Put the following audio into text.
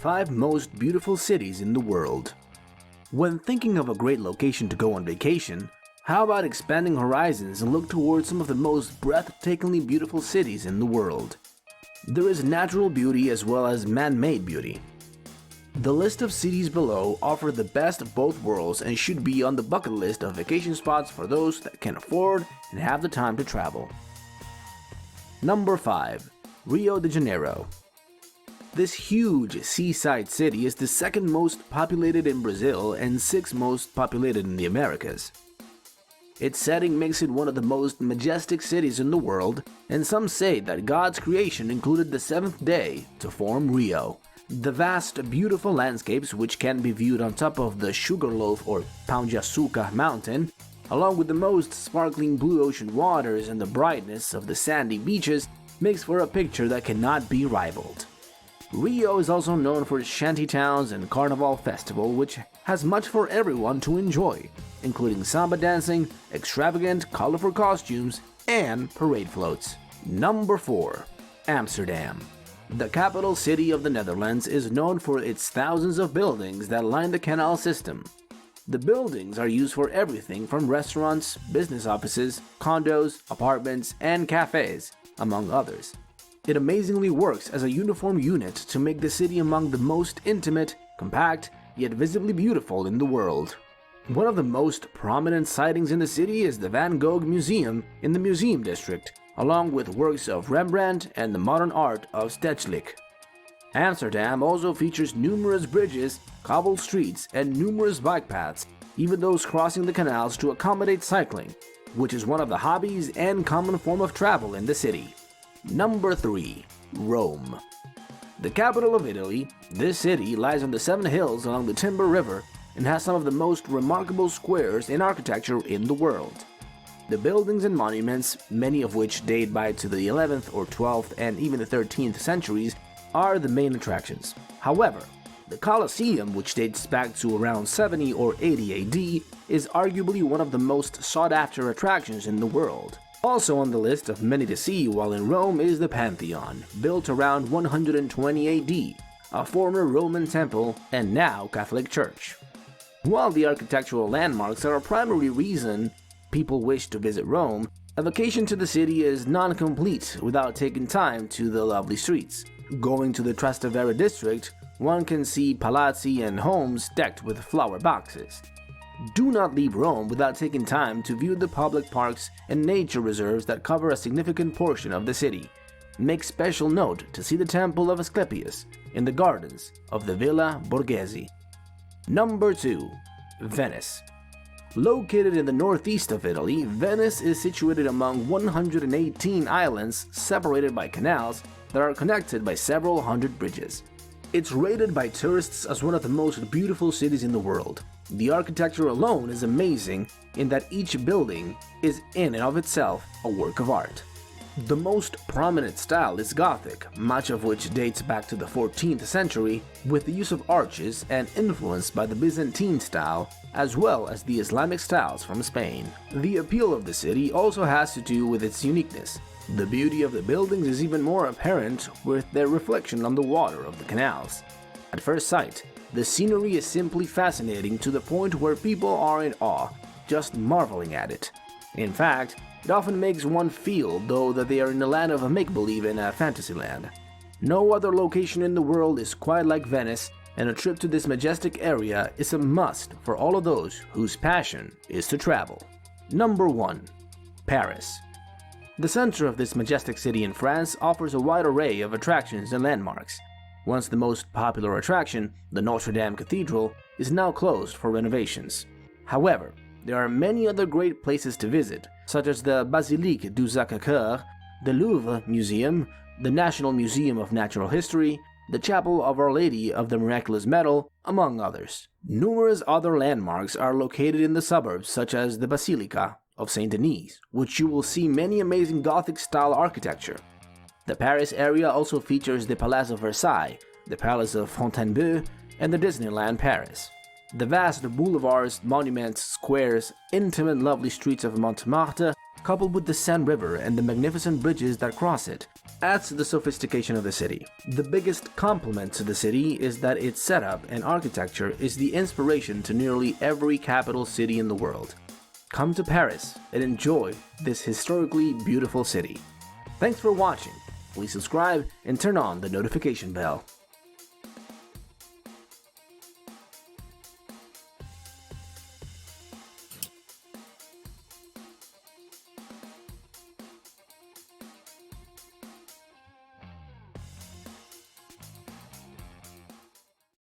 5 most beautiful cities in the world. When thinking of a great location to go on vacation, how about expanding horizons and look towards some of the most breathtakingly beautiful cities in the world? There is natural beauty as well as man-made beauty. The list of cities below offer the best of both worlds and should be on the bucket list of vacation spots for those that can afford and have the time to travel. Number 5. Rio de Janeiro. This huge seaside city is the second most populated in Brazil and 6th most populated in the Americas. Its setting makes it one of the most majestic cities in the world, and some say that God's creation included the 7th day to form Rio. The vast, beautiful landscapes, which can be viewed on top of the Sugarloaf or Pão de Açúcar mountain, along with the most sparkling blue ocean waters and the brightness of the sandy beaches, makes for a picture that cannot be rivaled. Rio is also known for its shanty towns and Carnival Festival, which has much for everyone to enjoy, including samba dancing, extravagant, colorful costumes, and parade floats. Number 4. Amsterdam. The capital city of the Netherlands is known for its thousands of buildings that line the canal system. The buildings are used for everything from restaurants, business offices, condos, apartments, and cafes, among others. It amazingly works as a uniform unit to make the city among the most intimate, compact, yet visibly beautiful in the world. One of the most prominent sightings in the city is the Van Gogh Museum in the Museum District, along with works of Rembrandt and the modern art of Stedelijk. Amsterdam also features numerous bridges, cobbled streets, and numerous bike paths, even those crossing the canals to accommodate cycling, which is one of the hobbies and common form of travel in the city. Number 3. Rome. The capital of Italy, this city lies on the 7 hills along the Tiber River and has some of the most remarkable squares in architecture in the world. The buildings and monuments, many of which date back to the 11th or 12th and even the 13th centuries, are the main attractions. However, the Colosseum, which dates back to around 70 or 80 AD, is arguably one of the most sought-after attractions in the world. Also on the list of many to see while in Rome is the Pantheon, built around 120 AD, a former Roman temple and now Catholic church. While the architectural landmarks are a primary reason people wish to visit Rome, a vacation to the city is non-complete without taking time to the lovely streets. Going to the Trastevere district, one can see palazzi and homes decked with flower boxes. Do not leave Rome without taking time to view the public parks and nature reserves that cover a significant portion of the city. Make special note to see the Temple of Asclepius in the gardens of the Villa Borghese. Number 2. Venice. Located in the northeast of Italy, Venice is situated among 118 islands separated by canals that are connected by several hundred bridges. It's rated by tourists as one of the most beautiful cities in the world. The architecture alone is amazing in that each building is in and of itself a work of art. The most prominent style is Gothic, much of which dates back to the 14th century, with the use of arches and influenced by the Byzantine style, as well as the Islamic styles from Spain. The appeal of the city also has to do with its uniqueness. The beauty of the buildings is even more apparent with their reflection on the water of the canals. At first sight, the scenery is simply fascinating to the point where people are in awe, just marveling at it. In fact, it often makes one feel, though, that they are in a land of make-believe in a fantasy land. No other location in the world is quite like Venice, and a trip to this majestic area is a must for all of those whose passion is to travel. Number 1. Paris. The center of this majestic city in France offers a wide array of attractions and landmarks. Once the most popular attraction, the Notre Dame Cathedral, is now closed for renovations. However, there are many other great places to visit, such as the Basilique du Sacré-Cœur, the Louvre Museum, the National Museum of Natural History, the Chapel of Our Lady of the Miraculous Medal, among others. Numerous other landmarks are located in the suburbs, such as the Basilica of Saint Denis, which you will see many amazing Gothic-style architecture. The Paris area also features the Palace of Versailles, the Palace of Fontainebleau, and the Disneyland Paris. The vast boulevards, monuments, squares, intimate lovely streets of Montmartre, coupled with the Seine River and the magnificent bridges that cross it, adds to the sophistication of the city. The biggest compliment to the city is that its setup and architecture is the inspiration to nearly every capital city in the world. Come to Paris and enjoy this historically beautiful city. Thanks for watching. Please subscribe and turn on the notification bell.